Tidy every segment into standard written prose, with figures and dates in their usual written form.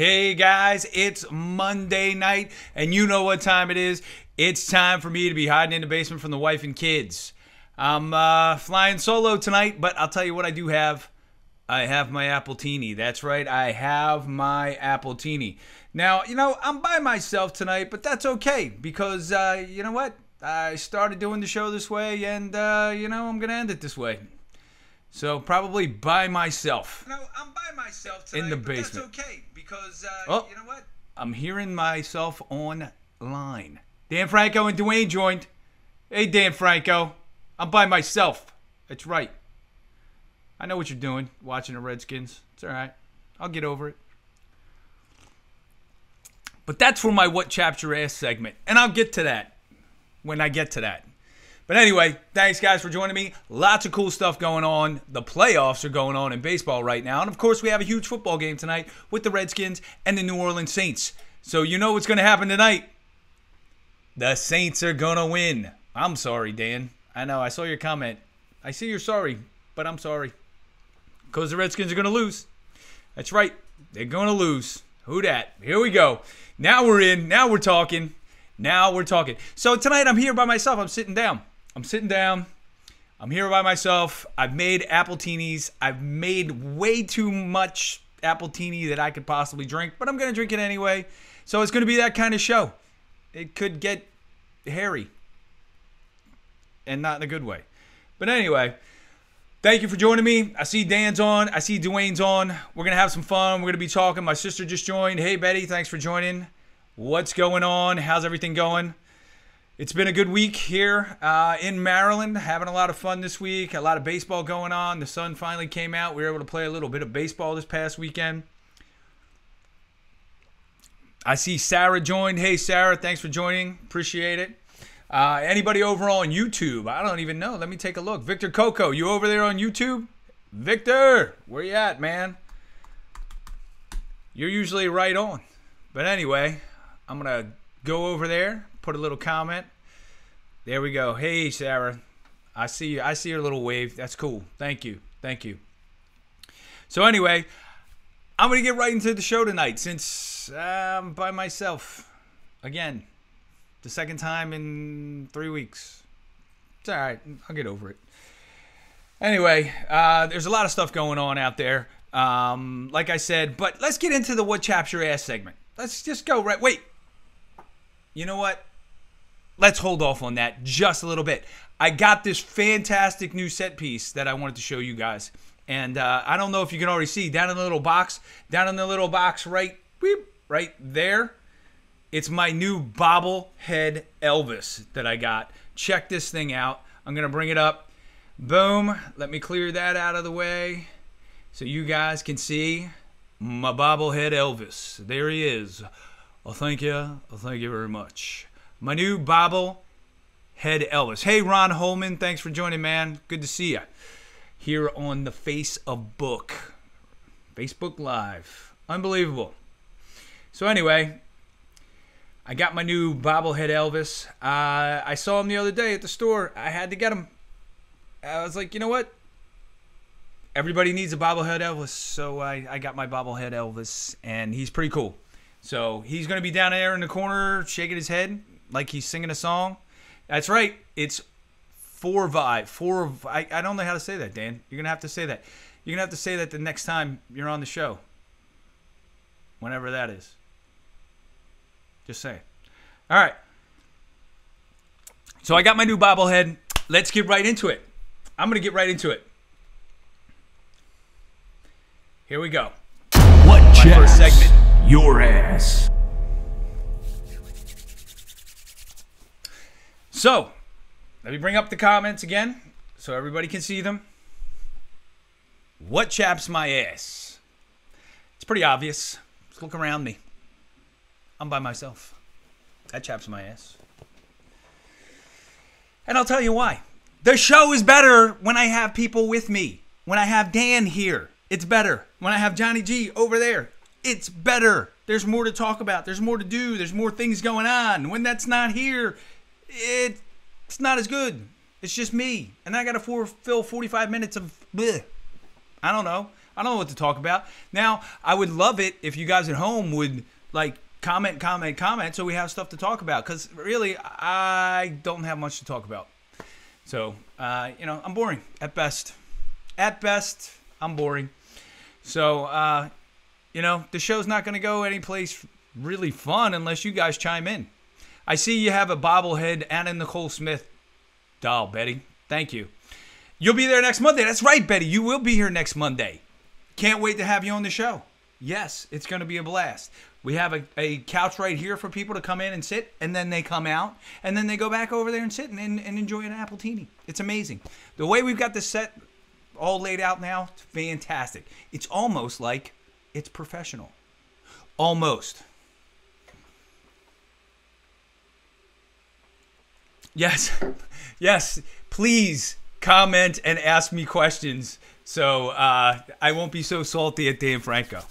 Hey guys, it's Monday night, and you know what time it is. It's time for me to be hiding in the basement from the wife and kids. I'm flying solo tonight, but I'll tell you what I do have. I have my Appletini. That's right, I have my Appletini. Now, I'm by myself tonight, but that's okay, because, you know what? I started doing the show this way, and, I'm going to end it this way. So, probably by myself. I'm by myself tonight, in the basement. But that's okay, because, you know what? I'm hearing myself online. Dan Franco and Dwayne joined. Hey, Dan Franco. I'm by myself. That's right. I know what you're doing, watching the Redskins. It's all right. I'll get over it. But that's for my What Chaps Your Ass segment, and I'll get to that when I get to that. But anyway, thanks guys for joining me. Lots of cool stuff going on. The playoffs are going on in baseball right now. And of course, we have a huge football game tonight with the Redskins and the New Orleans Saints. So you know what's going to happen tonight. The Saints are going to win. I'm sorry, Dan. I know, I saw your comment. I see you're sorry, but I'm sorry. Because the Redskins are going to lose. That's right. They're going to lose. Who dat? Here we go. Now we're in. Now we're talking. Now we're talking. So tonight I'm here by myself. I'm sitting down. I'm here by myself. I've made Appletinis. I've made way too much Appletini that I could possibly drink, but I'm going to drink it anyway. So it's going to be that kind of show. It could get hairy. And not in a good way. But anyway, thank you for joining me. I see Dan's on. I see Dwayne's on. We're going to have some fun. We're going to be talking. My sister just joined. Hey, Betty. Thanks for joining. What's going on? How's everything going? It's been a good week here in Maryland. Having a lot of fun this week. A lot of baseball going on. The sun finally came out. We were able to play a little bit of baseball this past weekend. I see Sarah joined. Hey, Sarah. Thanks for joining. Appreciate it. Anybody over on YouTube? I don't even know. Let me take a look. Victor Coco, you over there on YouTube? Victor, where you at, man? You're usually right on. But anyway, I'm going to go over there, put a little comment. There we go. Hey, Sarah. I see you. I see your little wave. That's cool. Thank you. Thank you. So anyway, I'm going to get right into the show tonight since I'm by myself. Again, the second time in 3 weeks. It's all right. I'll get over it. Anyway, there's a lot of stuff going on out there. Like I said, but let's get into the What Chaps Your Ass segment. Let's just go right. Wait. You know what? Let's hold off on that just a little bit. I got this fantastic new set piece that I wanted to show you guys. And I don't know if you can already see down in the little box. Down in the little box right there. It's my new bobblehead Elvis that I got. Check this thing out. I'm going to bring it up. Boom. Let me clear that out of the way so you guys can see my bobblehead Elvis. There he is. Well, thank you. Well, thank you very much. My new bobblehead Elvis. Hey, Ron Holman. Thanks for joining, man. Good to see you here on the Face of Book. Facebook Live. Unbelievable. So anyway, I got my new bobblehead Elvis. I saw him the other day at the store. I had to get him. I was like, you know what? Everybody needs a bobblehead Elvis. So I got my bobblehead Elvis, and he's pretty cool. So he's going to be down there in the corner shaking his head like he's singing a song. That's right. It's I don't know how to say that, Dan. You're going to have to say that. You're going to have to say that the next time you're on the show. Whenever that is. Just say it. All right. So I got my new bobblehead. Let's get right into it. I'm going to get right into it. Here we go. What My first segment. Your ass. So, let me bring up the comments again so everybody can see them. What chaps my ass? It's pretty obvious. Just look around me. I'm by myself. That chaps my ass. And I'll tell you why. The show is better when I have people with me. When I have Dan here, it's better. When I have Johnny G over there, it's better. There's more to talk about. There's more to do. There's more things going on. When that's not here, it's not as good. It's just me. And I got to fulfill 45 minutes of bleh. I don't know. I don't know what to talk about. Now, I would love it if you guys at home would, like, comment, so we have stuff to talk about. Because, really, I don't have much to talk about. So, I'm boring at best. At best, I'm boring. So, the show's not going to go anyplace really fun unless you guys chime in. I see you have a bobblehead Anna Nicole Smith doll, Betty. Thank you. You'll be there next Monday. That's right, Betty. You will be here next Monday. Can't wait to have you on the show. Yes, it's going to be a blast. We have a couch right here for people to come in and sit, and then they come out, and then they go back over there and sit and enjoy an Appletini. It's amazing. The way we've got this set all laid out now, it's fantastic. It's almost like it's professional. Almost. Yes, please comment and ask me questions so I won't be so salty at Dan Franco.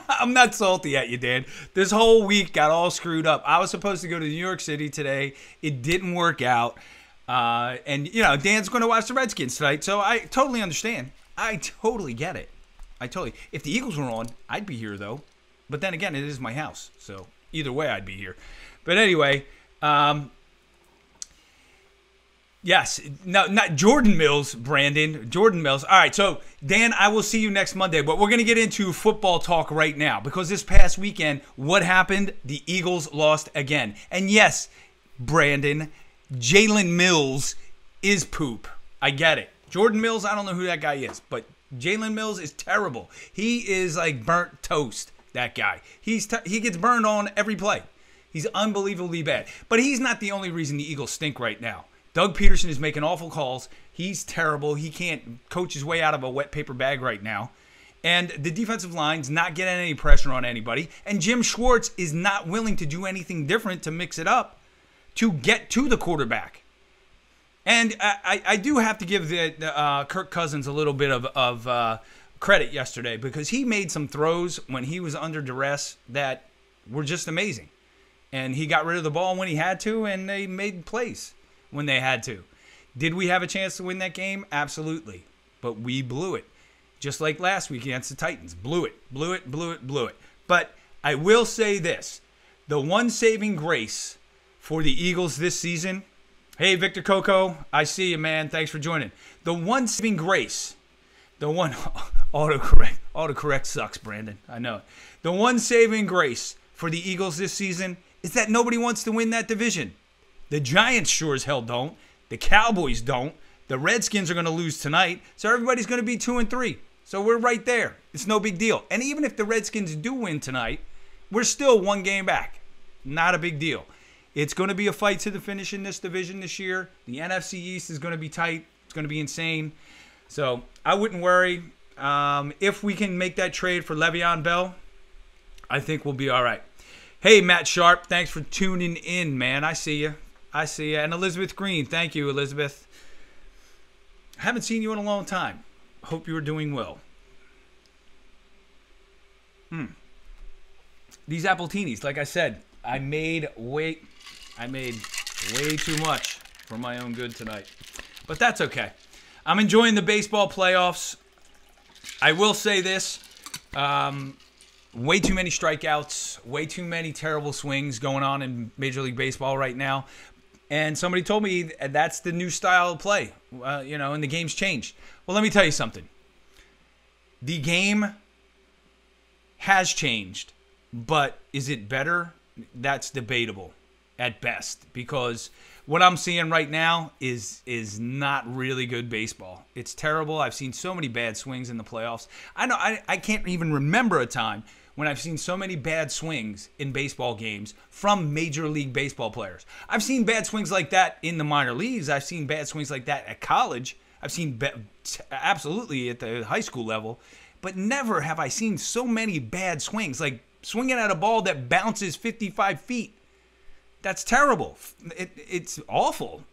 I'm not salty at you, Dan. This whole week got all screwed up. I was supposed to go to New York City today. It didn't work out. And Dan's going to watch the Redskins tonight, so I totally understand. I totally get it. If the Eagles were on, I'd be here, though. But then again, it is my house, so either way, I'd be here. But anyway, yes, no, not Jordan Mills, Brandon. Jordan Mills. All right, so, Dan, I will see you next Monday, but we're going to get into football talk right now because this past weekend, what happened? The Eagles lost again. And yes, Brandon, Jalen Mills is poop. I get it. Jordan Mills, I don't know who that guy is, but Jalen Mills is terrible. He is like burnt toast, that guy. He gets burned on every play. He's unbelievably bad. But he's not the only reason the Eagles stink right now. Doug Peterson is making awful calls. He's terrible. He can't coach his way out of a wet paper bag right now. And the defensive line's not getting any pressure on anybody. And Jim Schwartz is not willing to do anything different to mix it up to get to the quarterback. And I do have to give Kirk Cousins a little bit of credit yesterday because he made some throws when he was under duress that were just amazing. And he got rid of the ball when he had to, and they made plays when they had to. Did we have a chance to win that game? Absolutely. But we blew it. Just like last week against the Titans. Blew it. But I will say this. The one saving grace for the Eagles this season. Hey, Victor Coco. I see you, man. Thanks for joining. The one saving grace. The one autocorrect. Autocorrect sucks, Brandon. I know it. The one saving grace for the Eagles this season is that nobody wants to win that division. The Giants sure as hell don't. The Cowboys don't. The Redskins are going to lose tonight. So everybody's going to be 2-3. So we're right there. It's no big deal. And even if the Redskins do win tonight, we're still one game back. Not a big deal. It's going to be a fight to the finish in this division this year. The NFC East is going to be tight. It's going to be insane. So I wouldn't worry. If we can make that trade for Le'Veon Bell, I think we'll be all right. Hey, Matt Sharp, thanks for tuning in, man. I see you. And Elizabeth Green, thank you, Elizabeth. I haven't seen you in a long time. Hope you are doing well. These Appletinis, like I said, I made way too much for my own good tonight. But that's okay. I'm enjoying the baseball playoffs. I will say this. Way too many strikeouts, way too many terrible swings going on in Major League Baseball right now. And somebody told me that's the new style of play, and the game's changed. Well, let me tell you something. The game has changed, but is it better? That's debatable at best because what I'm seeing right now is not really good baseball. It's terrible. I've seen so many bad swings in the playoffs. I can't even remember a time when I've seen so many bad swings in baseball games from Major League Baseball players. I've seen bad swings like that in the minor leagues. I've seen bad swings like that at college. I've seen absolutely at the high school level. But never have I seen so many bad swings, like swinging at a ball that bounces 55 feet. That's terrible. It's awful.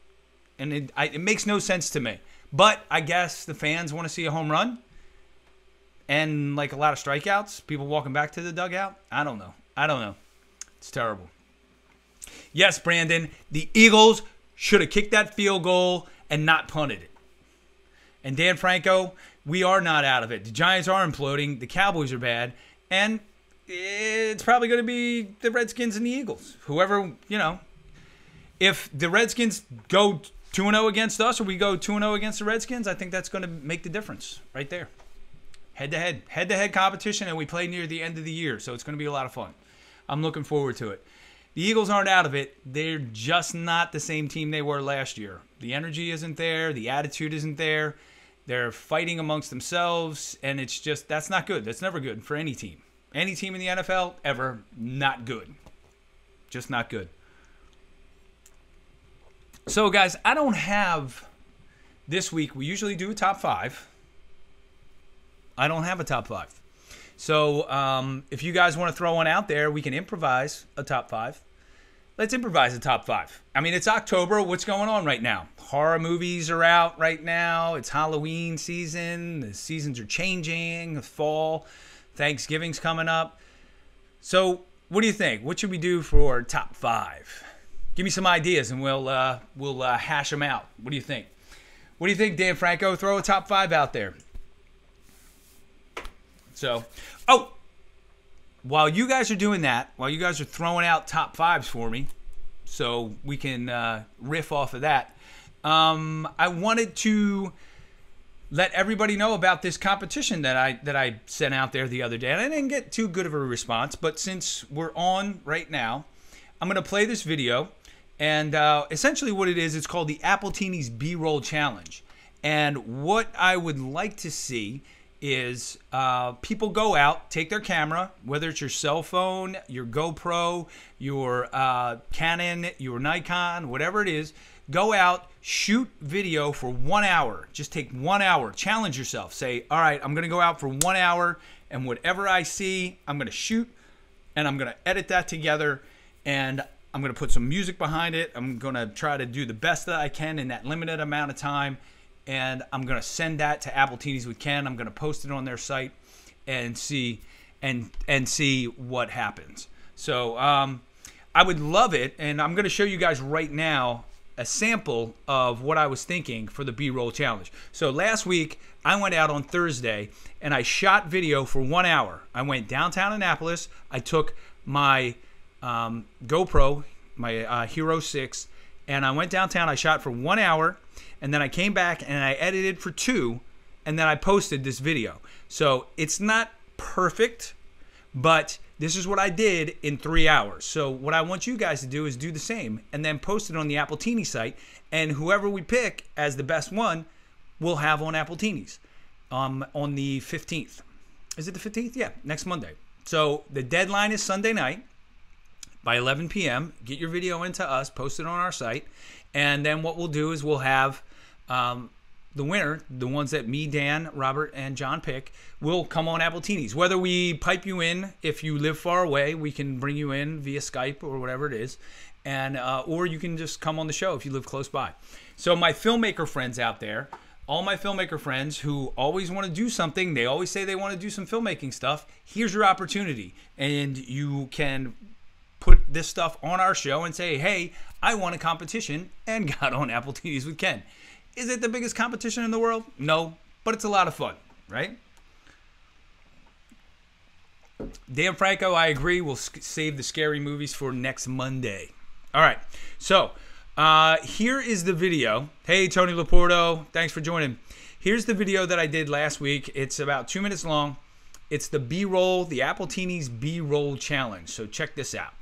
And it makes no sense to me. But I guess the fans want to see a home run. And like a lot of strikeouts, people walking back to the dugout. I don't know. It's terrible. Yes, Brandon, the Eagles should have kicked that field goal and not punted it. And Dan Franco, we are not out of it. The Giants are imploding. The Cowboys are bad. And it's probably going to be the Redskins and the Eagles. Whoever, if the Redskins go 2-0 against us or we go 2-0 against the Redskins, I think that's going to make the difference right there. Head-to-head. Head-to-head competition, and we play near the end of the year, so it's going to be a lot of fun. I'm looking forward to it. The Eagles aren't out of it. They're just not the same team they were last year. The energy isn't there. The attitude isn't there. They're fighting amongst themselves, and it's just, that's not good. That's never good for any team. Any team in the NFL, ever, not good. Just not good. So, guys, I don't have, this week, we usually do a top 5. I don't have a top 5. So, if you guys want to throw one out there, we can improvise a top 5. Let's improvise a top 5. I mean, it's October. What's going on right now? Horror movies are out right now. It's Halloween season. The seasons are changing. The fall. Thanksgiving's coming up. So, what do you think? What should we do for top 5? Give me some ideas, and we'll hash them out. What do you think? What do you think, Dan Franco? Throw a top 5 out there. So, while you guys are doing that, while you guys are throwing out top 5s for me, so we can riff off of that, I wanted to let everybody know about this competition that I sent out there the other day. And I didn't get too good of a response, but since we're on right now, I'm going to play this video. And essentially what it is, it's called the Appletinis B-Roll Challenge. And what I would like to see is people go out, take their camera, whether it's your cell phone, your GoPro, your Canon, your Nikon, whatever it is, go out, shoot video for 1 hour. Just take 1 hour. Challenge yourself. Say, all right, I'm going to go out for 1 hour, and whatever I see, I'm going to shoot, and I'm going to edit that together, and I'm going to put some music behind it. I'm going to try to do the best that I can in that limited amount of time. And I'm going to send that to Appletinis with Ken. I'm going to post it on their site and see see what happens. So I would love it. And I'm going to show you guys right now a sample of what I was thinking for the B-Roll Challenge. So last week, I went out on Thursday and I shot video for 1 hour. I went downtown Annapolis. I took my GoPro, my Hero 6, and I went downtown. I shot for 1 hour, and then I came back and I edited for 2, and then I posted this video. So it's not perfect, but this is what I did in 3 hours. So what I want you guys to do is do the same, and then post it on the Appletini site, and whoever we pick as the best one, we'll have on Appletinis on the 15th. Is it the 15th? Yeah, next Monday. So the deadline is Sunday night. By 11 p.m., get your video into us, post it on our site, and then what we'll do is we'll have the winner, the ones that me, Dan, Robert, and John pick, will come on Appletinis. Whether we pipe you in, if you live far away, we can bring you in via Skype or whatever it is, and or you can just come on the show if you live close by. So my filmmaker friends out there, all my filmmaker friends who always want to do something, they always say they want to do some filmmaking stuff, here's your opportunity, and you can put this stuff on our show and say, hey, I won a competition and got on Appletinis with Ken. Is it the biggest competition in the world? No, but it's a lot of fun, right? Dan Franco, I agree. We'll save the scary movies for next Monday. All right, so here is the video. Hey, Tony Laporto, thanks for joining. Here's the video that I did last week. It's about 2 minutes long. It's the B-Roll, the Appletinis B-Roll Challenge. So check this out.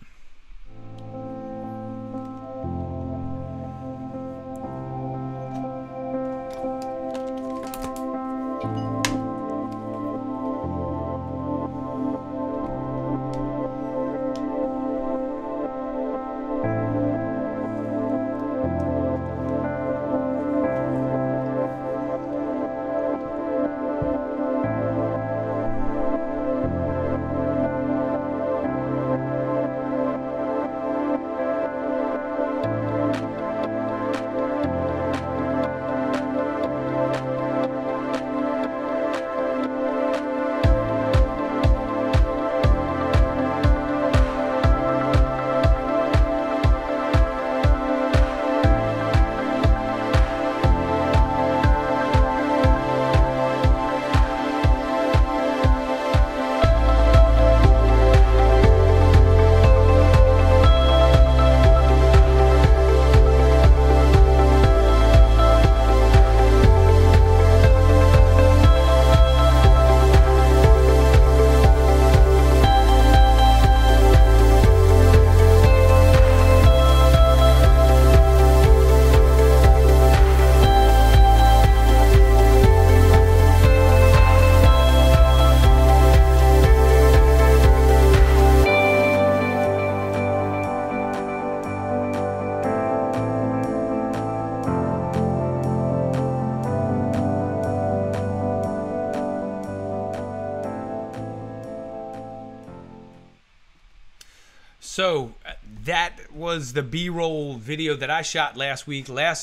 So that was the B-roll video that I shot last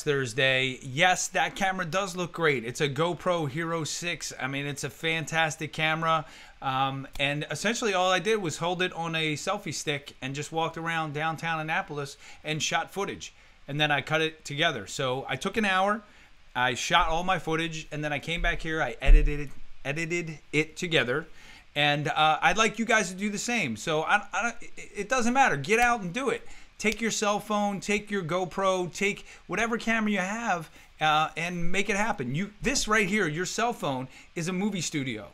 Thursday. Yes, that camera does look great. It's a GoPro Hero 6. I mean, it's a fantastic camera. And essentially all I did was hold it on a selfie stick and just walked around downtown Annapolis and shot footage. And then I cut it together. So I took an hour, I shot all my footage, and then I came back here, I edited it together. And I'd like you guys to do the same. So it doesn't matter. Get out and do it. Take your cell phone, take your GoPro, take whatever camera you have, and make it happen. This right here, your cell phone, is a movie studio.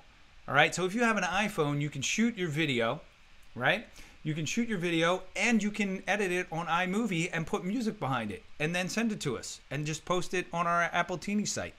All right. So if you have an iPhone, you can shoot your video, right? You can shoot your video and you can edit it on iMovie and put music behind it and then send it to us and just post it on our Appletini site.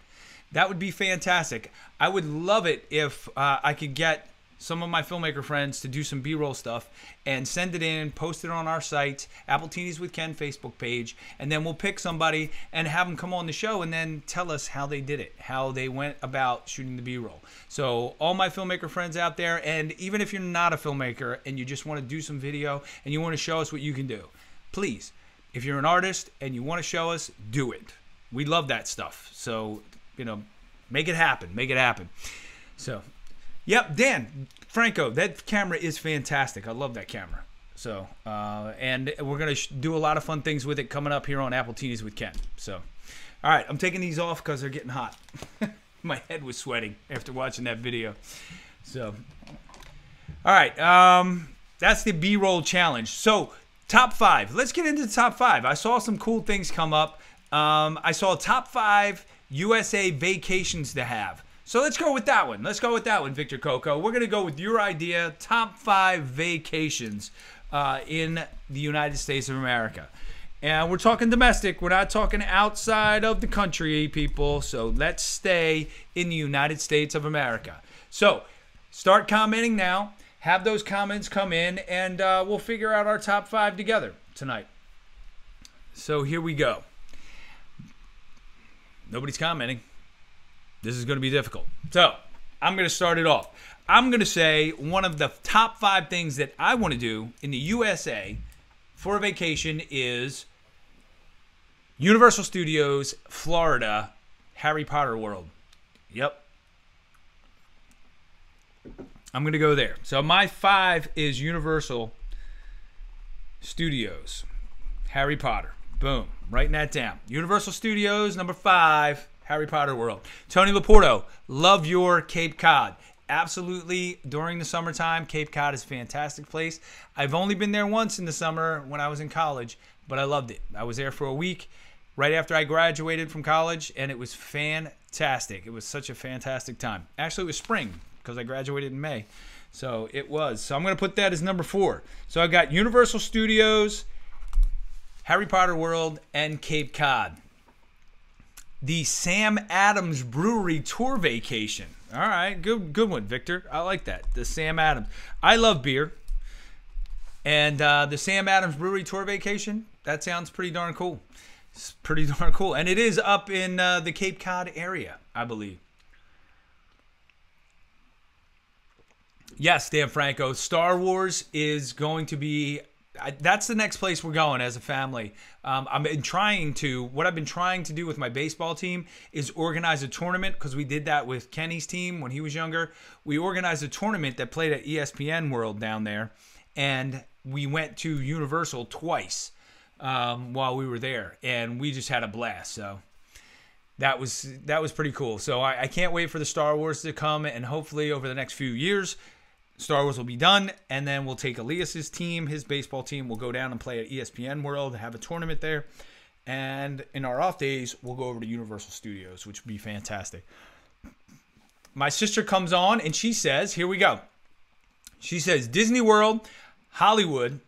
That would be fantastic. I would love it if I could get some of my filmmaker friends to do some B-roll stuff and send it in, post it on our site, Appletinis with Ken Facebook page, and then we'll pick somebody and have them come on the show and then tell us how they did it, how they went about shooting the B-roll. So all my filmmaker friends out there, and even if you're not a filmmaker and you just want to do some video and you want to show us what you can do, please, if you're an artist and you want to show us, do it. We love that stuff. So, make it happen. Make it happen. So, yep, Dan Franco, that camera is fantastic. I love that camera. So, and we're going to do a lot of fun things with it coming up here on Appletinis with Ken. So, all right, I'm taking these off because they're getting hot. My head was sweating after watching that video. So, all right, that's the B-roll challenge. So, top 5. Let's get into the top 5. I saw some cool things come up. I saw top 5 USA vacations to have. So let's go with that one. Let's go with that one, Victor Coco. We're going to go with your idea, top 5 vacations in the United States of America. And we're talking domestic. We're not talking outside of the country, people. So let's stay in the United States of America. So start commenting now. Have those comments come in, and we'll figure out our top 5 together tonight. So here we go. Nobody's commenting. This is going to be difficult. So I'm going to start it off. I'm going to say one of the top 5 things that I want to do in the USA for a vacation is Universal Studios, Florida, Harry Potter World. Yep. I'm going to go there. So my 5 is Universal Studios, Harry Potter. Boom. Writing that down. Universal Studios, number 5. Harry Potter World. Tony Laporto, love your Cape Cod. Absolutely, during the summertime, Cape Cod is a fantastic place. I've only been there once in the summer when I was in college, but I loved it. I was there for a week right after I graduated from college, and it was fantastic. It was such a fantastic time. Actually, it was spring because I graduated in May, so it was. So I'm going to put that as number 4. So I got Universal Studios, Harry Potter World, and Cape Cod. The Sam Adams Brewery Tour Vacation. All right, good one, Victor. I like that. The Sam Adams. I love beer. And the Sam Adams Brewery Tour Vacation, that sounds pretty darn cool. It's pretty darn cool. And it is up in the Cape Cod area, I believe. Yes, Dan Franco. Star Wars is going to be... that's the next place we're going as a family. What I've been trying to do with my baseball team is organize a tournament, because we did that with Kenny's team when he was younger. We organized a tournament that played at ESPN World down there, and we went to Universal twice while we were there, and we just had a blast. So that was pretty cool. So I can't wait for the Star Wars to come, and hopefully over the next few years, Star Wars will be done, and then we'll take Elias's team, his baseball team. We'll go down and play at ESPN World, have a tournament there. And in our off days, we'll go over to Universal Studios, which would be fantastic. My sister comes on, and she says, here we go. She says, Disney World, Hollywood,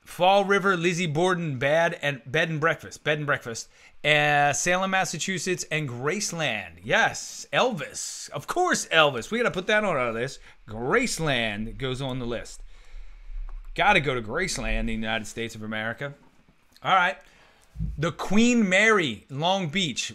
Fall River, Lizzie Borden, Bed and Breakfast, Salem, Massachusetts, and Graceland. Yes, Elvis. Of course, Elvis. We got to put that on our list. Graceland goes on the list. Got to go to Graceland in the United States of America. All right. The Queen Mary, Long Beach.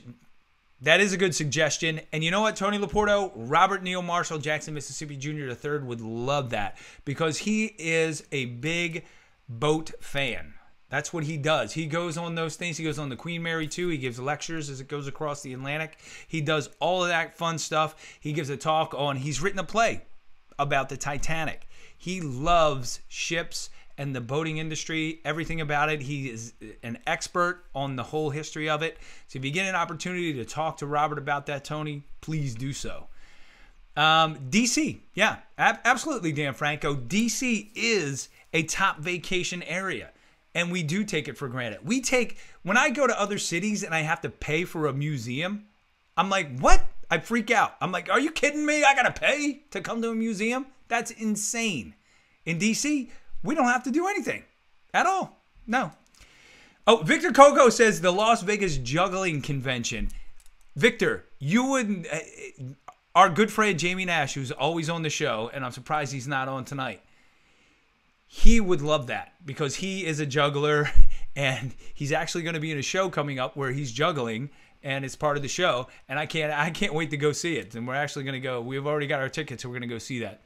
That is a good suggestion. And you know what, Tony Laporto? Robert Neal Marshall, Jackson, Mississippi Jr. III would love that, because he is a big boat fan. That's what he does. He goes on those things. He goes on the Queen Mary 2. He gives lectures as it goes across the Atlantic. He does all of that fun stuff. He gives a talk on, he's written a play about the Titanic. He loves ships and the boating industry, everything about it. He is an expert on the whole history of it. So if you get an opportunity to talk to Robert about that, Tony, please do so. DC, yeah, absolutely, Dan Franco. DC is a top vacation area, and we do take it for granted. When I go to other cities and I have to pay for a museum, I'm like, what? I freak out. I'm like, are you kidding me? I gotta pay to come to a museum? That's insane. In DC, we don't have to do anything at all. No. Oh, Victor Coco says the Las Vegas Juggling Convention. Victor, you wouldn't... our good friend Jamie Nash, who's always on the show, and I'm surprised he's not on tonight, he would love that because he is a juggler, and he's actually going to be in a show coming up where he's juggling, and it's part of the show, and I can't wait to go see it. And we're actually going to go. We've already got our tickets, so we're going to go see that.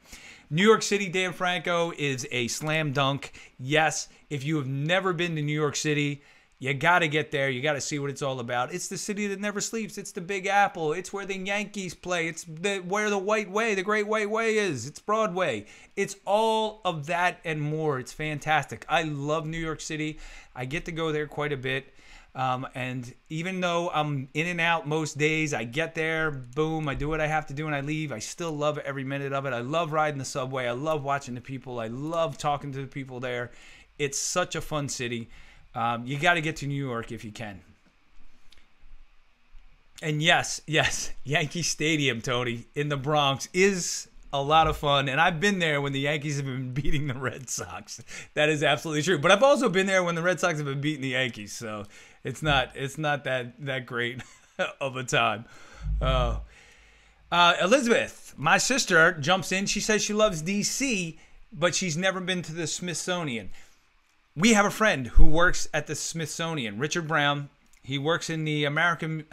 New York City, Dan Franco, is a slam dunk. Yes, if you have never been to New York City, you got to get there. You got to see what it's all about. It's the city that never sleeps. It's the Big Apple. It's where the Yankees play. It's where the White Way, the Great White Way is. It's Broadway. It's all of that and more. It's fantastic. I love New York City. I get to go there quite a bit. And even though I'm in and out most days, I get there, boom, I do what I have to do and I leave. I still love every minute of it. I love riding the subway. I love watching the people. I love talking to the people there. It's such a fun city. You got to get to New York if you can. And yes, Yankee Stadium, Tony, in the Bronx is a lot of fun. And I've been there when the Yankees have been beating the Red Sox. That is absolutely true. But I've also been there when the Red Sox have been beating the Yankees. So it's not that great of a time. Elizabeth, my sister, jumps in. She says she loves D.C., but she's never been to the Smithsonian. We have a friend who works at the Smithsonian, Richard Brown. He works in the American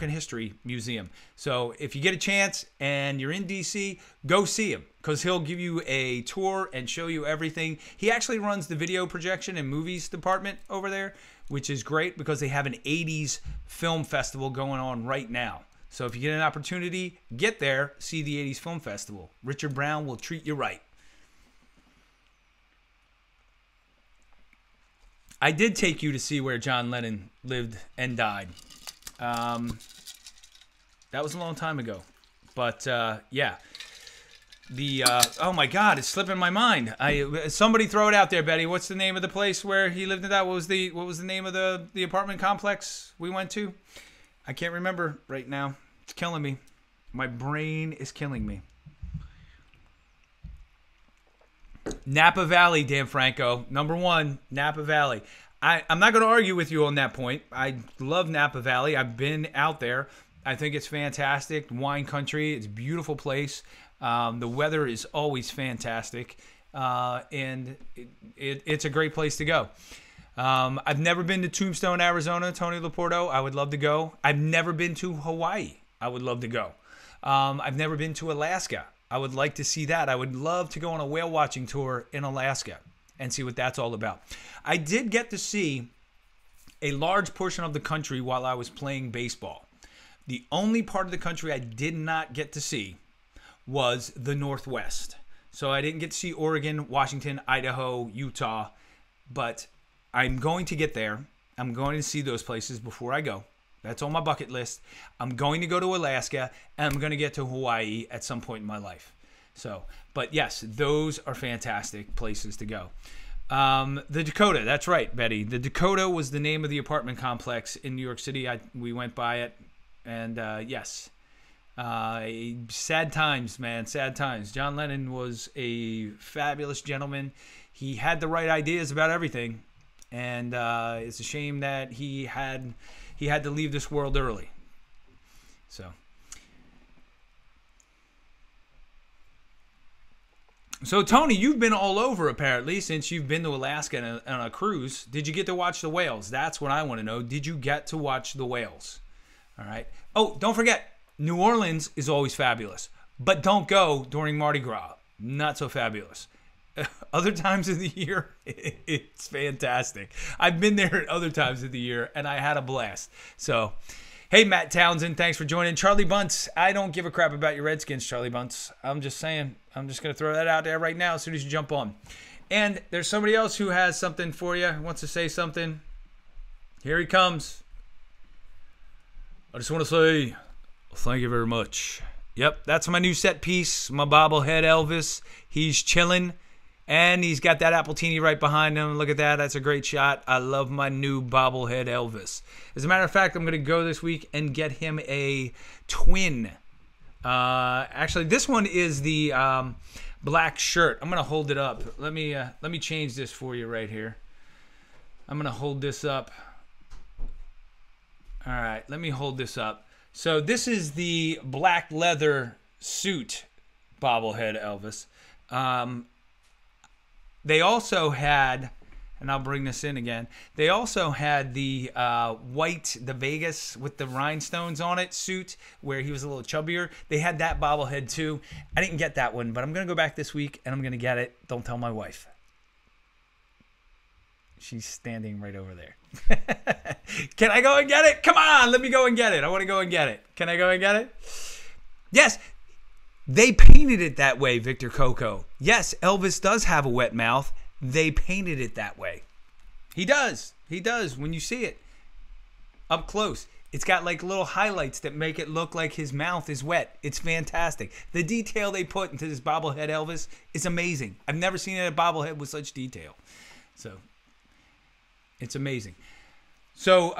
History Museum. So if you get a chance and you're in D.C., go see him because he'll give you a tour and show you everything. He actually runs the video projection and movies department over there, which is great because they have an 80s film festival going on right now. So if you get an opportunity, get there, see the 80s Film Festival. Richard Brown will treat you right. I did take you to see where John Lennon lived and died. That was a long time ago. But, yeah. Oh my God, it's slipping my mind. Somebody throw it out there, Betty. What's the name of the place where he lived in that? What was the name of the apartment complex we went to? I can't remember right now. It's killing me. My brain is killing me. Napa Valley, Dan Franco. Number one, Napa Valley. I'm not going to argue with you on that point. I love Napa Valley. I've been out there. I think it's fantastic. Wine country. It's a beautiful place. The weather is always fantastic. And it's a great place to go. I've never been to Tombstone, Arizona, Tony Laporto. I would love to go. I've never been to Hawaii. I would love to go. I've never been to Alaska. I would like to see that. I would love to go on a whale watching tour in Alaska and see what that's all about. I did get to see a large portion of the country while I was playing baseball. The only part of the country I did not get to see was the Northwest. So I didn't get to see Oregon, Washington, Idaho, Utah, but I'm going to get there. I'm going to see those places before I go. That's on my bucket list. I'm going to go to Alaska, and I'm going to get to Hawaii at some point in my life. So, but yes, those are fantastic places to go. The Dakota, that's right, Betty. The Dakota was the name of the apartment complex in New York City. We went by it, and yes. Sad times, man, sad times. John Lennon was a fabulous gentleman. He had the right ideas about everything, and it's a shame that he had to leave this world early. So Tony, you've been all over apparently since you've been to Alaska on a cruise. Did you get to watch the whales? That's what I want to know. Did you get to watch the whales? All right. Oh, don't forget, New Orleans is always fabulous, but don't go during Mardi Gras. Not so fabulous. Other times of the year, it's fantastic. I've been there at other times of the year, and I had a blast. So, hey, Matt Townsend, thanks for joining. Charlie Bunce, I don't give a crap about your Redskins, Charlie Bunce. I'm just saying. I'm just going to throw that out there right now as soon as you jump on. And there's somebody else who has something for you, wants to say something. Here he comes. I just want to say thank you very much. Yep, that's my new set piece, my bobblehead Elvis. He's chilling, and he's got that Appletini right behind him. Look at that. That's a great shot. I love my new bobblehead Elvis. As a matter of fact, I'm going to go this week and get him a twin. Actually, this one is the black shirt. I'm going to hold it up. Let me change this for you right here. I'm going to hold this up. All right, let me hold this up. So this is the black leather suit bobblehead Elvis. They also had, and I'll bring this in again, they also had the white, the Vegas with the rhinestones on it suit where he was a little chubbier. They had that bobblehead too. I didn't get that one, but I'm going to go back this week and I'm going to get it. Don't tell my wife. She's standing right over there. Can I go and get it? Come on, let me go and get it. I want to go and get it. Can I go and get it? Yes, they painted it that way, Victor Coco. Yes, Elvis does have a wet mouth. They painted it that way. He does. He does when you see it up close. It's got like little highlights that make it look like his mouth is wet. It's fantastic. The detail they put into this bobblehead Elvis is amazing. I've never seen a bobblehead with such detail. So it's amazing. So,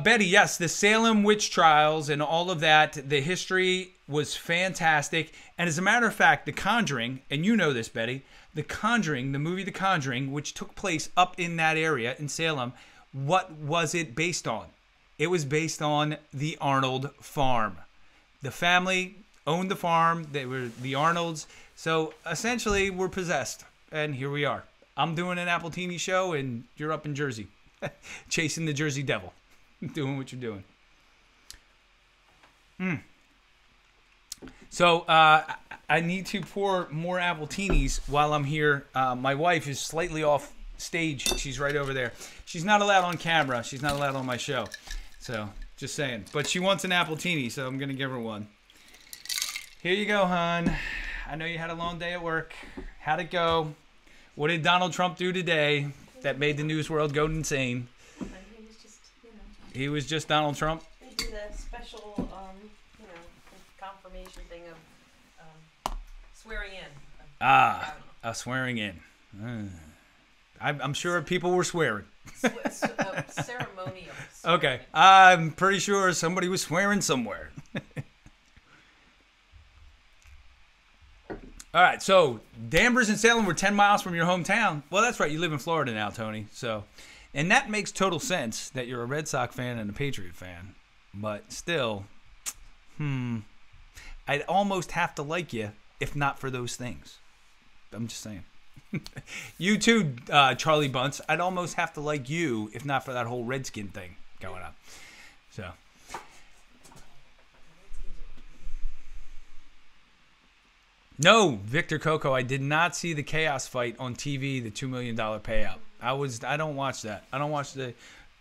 Betty, yes, the Salem witch trials and all of that, the history was fantastic. And as a matter of fact, The Conjuring, and you know this, Betty, The Conjuring, the movie The Conjuring, which took place up in that area in Salem, what was it based on? It was based on the Arnold farm. The family owned the farm. They were the Arnolds. So, essentially, we're possessed. And here we are. I'm doing an Appletini show, and you're up in Jersey. Chasing the Jersey Devil. Doing what you're doing. So, I need to pour more Appletinis while I'm here. My wife is slightly off stage. She's right over there. She's not allowed on camera. She's not allowed on my show. So, just saying. But she wants an Appletini, so I'm going to give her one. Here you go, hon. I know you had a long day at work. How'd it go? What did Donald Trump do today that made the news world go insane? He was just, He was just Donald Trump? They did a special, confirmation thing of swearing in. A swearing in. I'm sure people were swearing. Ceremonial. Okay. I'm pretty sure somebody was swearing somewhere. All right, so Danvers and Salem were 10 miles from your hometown. Well, that's right. You live in Florida now, Tony. So, and that makes total sense that you're a Red Sox fan and a Patriot fan. But still, I'd almost have to like you if not for those things. I'm just saying. You too, Charlie Bunce. I'd almost have to like you if not for that whole Redskin thing going on. So. No, Victor Coco, I did not see the chaos fight on TV, the $2 million payout. I don't watch that. I don't watch the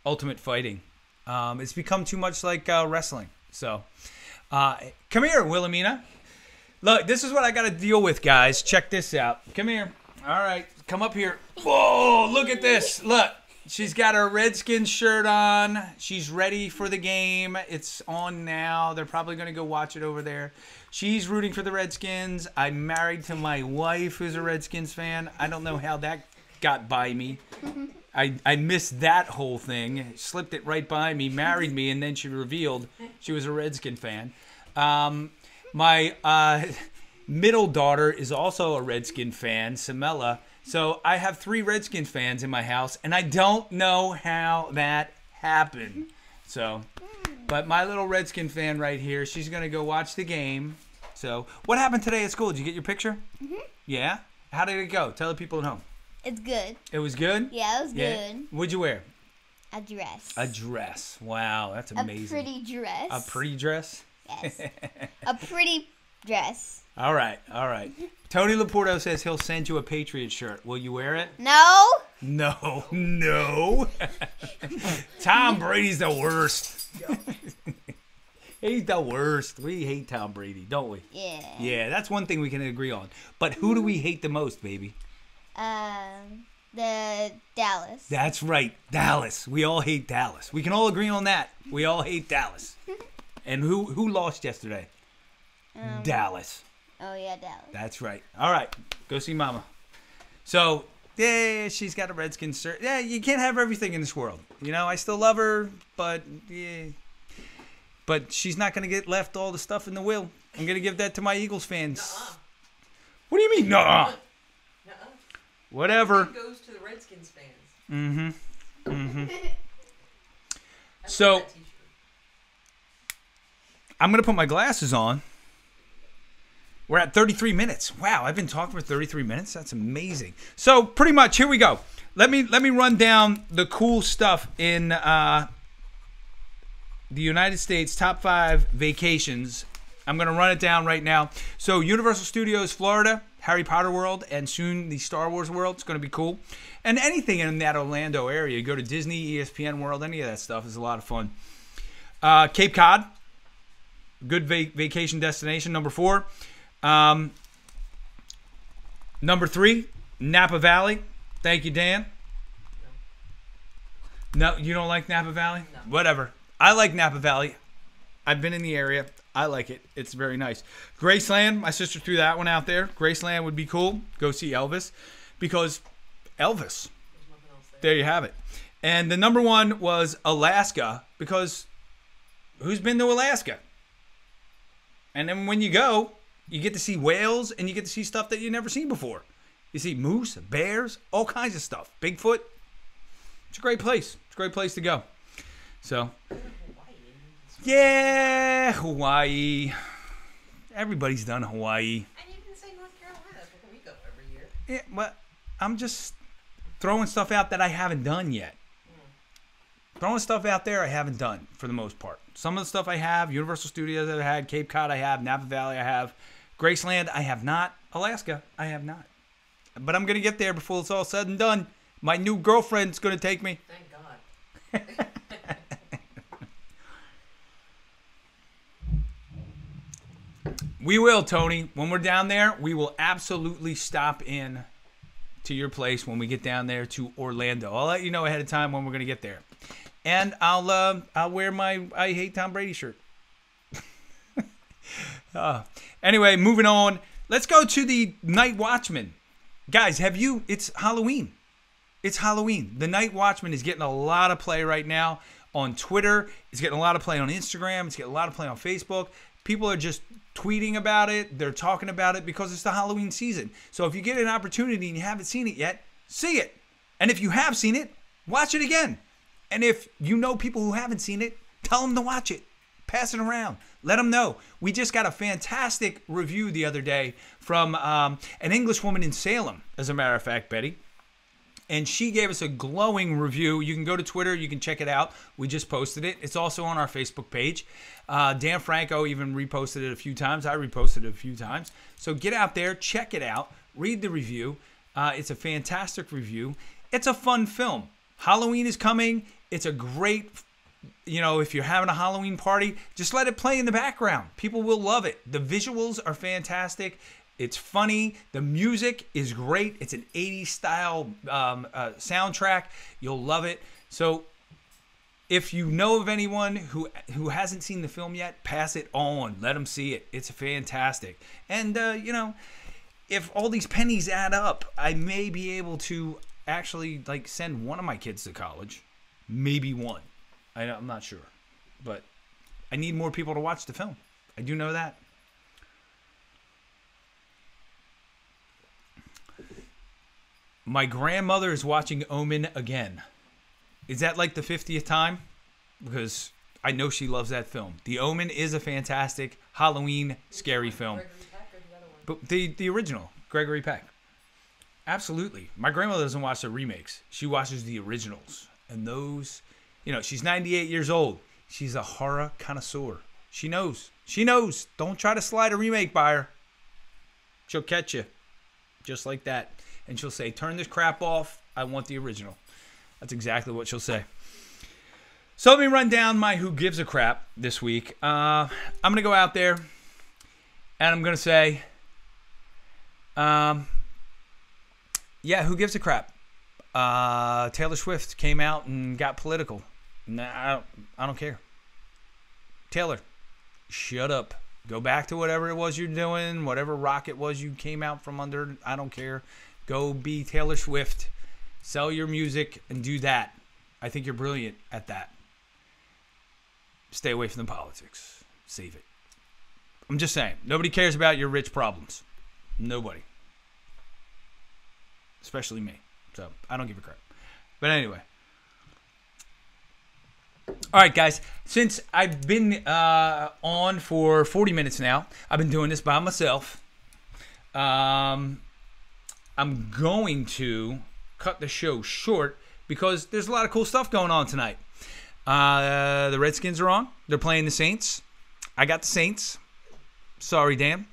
Ultimate Fighting. It's become too much like wrestling. So, come here, Wilhelmina. Look, this is what I got to deal with, guys. Check this out. Come here. All right, come up here. Whoa, look at this. Look, she's got her Redskins shirt on. She's ready for the game. It's on now. They're probably going to go watch it over there. She's rooting for the Redskins. I'm married to my wife who's a Redskins fan. I don't know how that got by me. I missed that whole thing. Slipped it right by me, married me, and then she revealed she was a Redskin fan. My middle daughter is also a Redskin fan, Samela. So I have 3 Redskin fans in my house, and I don't know how that happened. So, but my little Redskin fan right here, she's going to go watch the game. So, what happened today at school? Did you get your picture? Mm-hmm. Yeah? How did it go? Tell the people at home. It's good. It was good? Yeah, it was good. What'd you wear? A dress. A dress. Wow, that's amazing. A pretty dress. A pretty dress? Yes. A pretty dress. All right. Tony Laporto says he'll send you a Patriot shirt. Will you wear it? No. No, no. Tom Brady's the worst. He's the worst. We hate Tom Brady, don't we? Yeah. Yeah, that's one thing we can agree on. But who do we hate the most, baby? The Dallas. That's right, Dallas. We all hate Dallas. We can all agree on that. We all hate Dallas. And who lost yesterday? Dallas. Oh yeah, Dallas. That's right. All right, go see Mama. So, yeah, she's got a Redskins shirt. Yeah, you can't have everything in this world. You know, I still love her, but yeah. But she's not going to get left all the stuff in the will. I'm going to give that to my Eagles fans. Nuh-uh. What do you mean, nuh-uh? Nuh-uh. Whatever. It goes to the Redskins fans. I So, love that t-shirt. I'm going to put my glasses on. We're at 33 minutes. Wow, I've been talking for 33 minutes. That's amazing. So, pretty much, here we go. Let me run down the cool stuff in the United States top 5 vacations. I'm going to run it down right now. So, Universal Studios, Florida, Harry Potter World, and soon the Star Wars World. It's going to be cool. And anything in that Orlando area. You go to Disney, ESPN World, any of that stuff is a lot of fun. Cape Cod, good vacation destination. Number 4. Number 3, Napa Valley. Thank you, Dan. No, you don't like Napa Valley? No. Whatever. I like Napa Valley. I've been in the area. I like it. It's very nice. Graceland, my sister threw that one out there. Graceland would be cool. Go see Elvis. Because Elvis. There's nothing else there. There you have it. And the number 1 was Alaska. Because who's been to Alaska? And then when you go, you get to see whales and you get to see stuff that you've never seen before. You see moose, bears, all kinds of stuff. Bigfoot. It's a great place. It's a great place to go. So, yeah, Hawaii. Everybody's done Hawaii. And you can say North Carolina. That's where we go every year. Yeah, but I'm just throwing stuff out that I haven't done yet. Throwing stuff out there I haven't done for the most part. Some of the stuff I have, Universal Studios I've had, Cape Cod I have, Napa Valley I have, Graceland I have not, Alaska I have not. But I'm going to get there before it's all said and done. My new girlfriend's going to take me. Thank God. We will, Tony. When we're down there, we will absolutely stop in to your place when we get down there to Orlando. I'll let you know ahead of time when we're going to get there. And I'll wear my I Hate Tom Brady shirt. Anyway, moving on. Let's go to the Night Watchman. Guys, it's Halloween. It's Halloween. The Night Watchman is getting a lot of play right now on Twitter. It's getting a lot of play on Instagram. It's getting a lot of play on Facebook. People are just tweeting about it. They're talking about it because it's the Halloween season. So if you get an opportunity and you haven't seen it yet, see it. And if you have seen it, watch it again. And if you know people who haven't seen it, tell them to watch it. Pass it around. Let them know. We just got a fantastic review the other day from an English woman in Salem, as a matter of fact, Betty. And she gave us a glowing review. You can go to Twitter. You can check it out. We just posted it. It's also on our Facebook page. Dan Franco even reposted it a few times. I reposted it a few times. So get out there. Check it out. Read the review. It's a fantastic review. It's a fun film. Halloween is coming. It's a great, if you're having a Halloween party, just let it play in the background. People will love it. The visuals are fantastic. It's funny. The music is great. It's an 80s style soundtrack. You'll love it. So if you know of anyone who hasn't seen the film yet, pass it on. Let them see it. It's fantastic. And, if all these pennies add up, I may be able to actually send one of my kids to college. Maybe one. I'm not sure. But I need more people to watch the film. I do know that. My grandmother is watching Omen again. Is that like the 50th time? Because I know she loves that film. The Omen is a fantastic Halloween scary film. Gregory Peck or the other one? But the original, Gregory Peck. Absolutely. My grandmother doesn't watch the remakes. She watches the originals. And those, she's 98 years old. She's a horror connoisseur. She knows. She knows. Don't try to slide a remake by her. She'll catch you. just like that. And she'll say, turn this crap off. I want the original. That's exactly what she'll say. So let me run down my Who Gives a Crap this week. I'm going to go out there and I'm going to say, yeah, who gives a crap? Taylor Swift came out and got political. Nah, I don't care. Taylor, shut up. Go back to whatever it was you're doing, whatever rock it was you came out from under. I don't care. Go be Taylor Swift. Sell your music and do that. I think you're brilliant at that. Stay away from the politics. Save it. I'm just saying. Nobody cares about your rich problems. Nobody. Especially me. So, I don't give a crap. But anyway. All right, guys. Since I've been on for 40 minutes now, I've been doing this by myself. I'm going to cut the show short because there's a lot of cool stuff going on tonight. The Redskins are on. They're playing the Saints. I got the Saints. Sorry, Dan.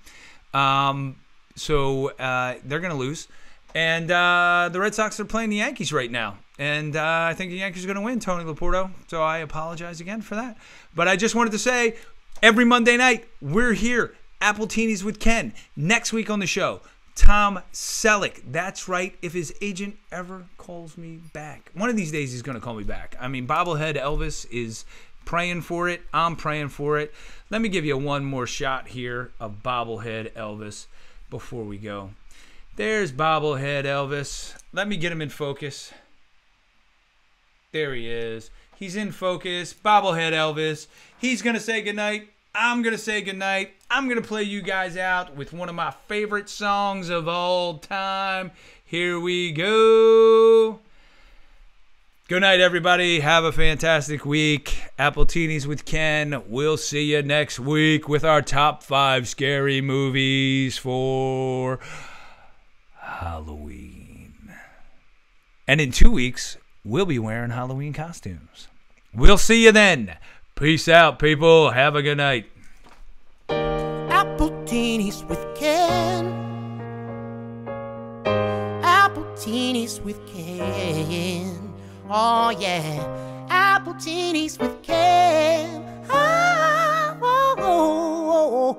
So they're going to lose. And the Red Sox are playing the Yankees right now. And I think the Yankees are going to win, Tony Laporto. So I apologize again for that. But I just wanted to say, every Monday night, we're here. Appletinis with Ken. Next week on the show, Tom Selleck. That's right, if his agent ever calls me back. One of these days he's going to call me back. I mean, Bobblehead Elvis is praying for it. I'm praying for it. Let me give you one more shot here of Bobblehead Elvis before we go. There's Bobblehead Elvis. Let me get him in focus. There he is. He's in focus. Bobblehead Elvis. He's going to say goodnight. I'm going to say goodnight. I'm going to play you guys out with one of my favorite songs of all time. Here we go. Good night, everybody. Have a fantastic week. Appletinis with Ken. We'll see you next week with our top 5 scary movies for Halloween. And in 2 weeks, we'll be wearing Halloween costumes. We'll see you then. Peace out, people. Have a good night. Appletinis with Ken. Appletinis with Ken. Oh, yeah. Appletinis with Ken. Oh, oh, oh, oh.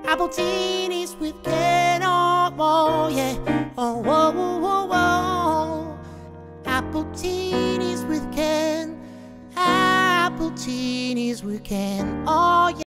Appletinis with Ken. Oh, oh, yeah. Oh, oh, oh, oh, oh. Appletinis with Ken. Appletinis with Ken. Oh, yeah.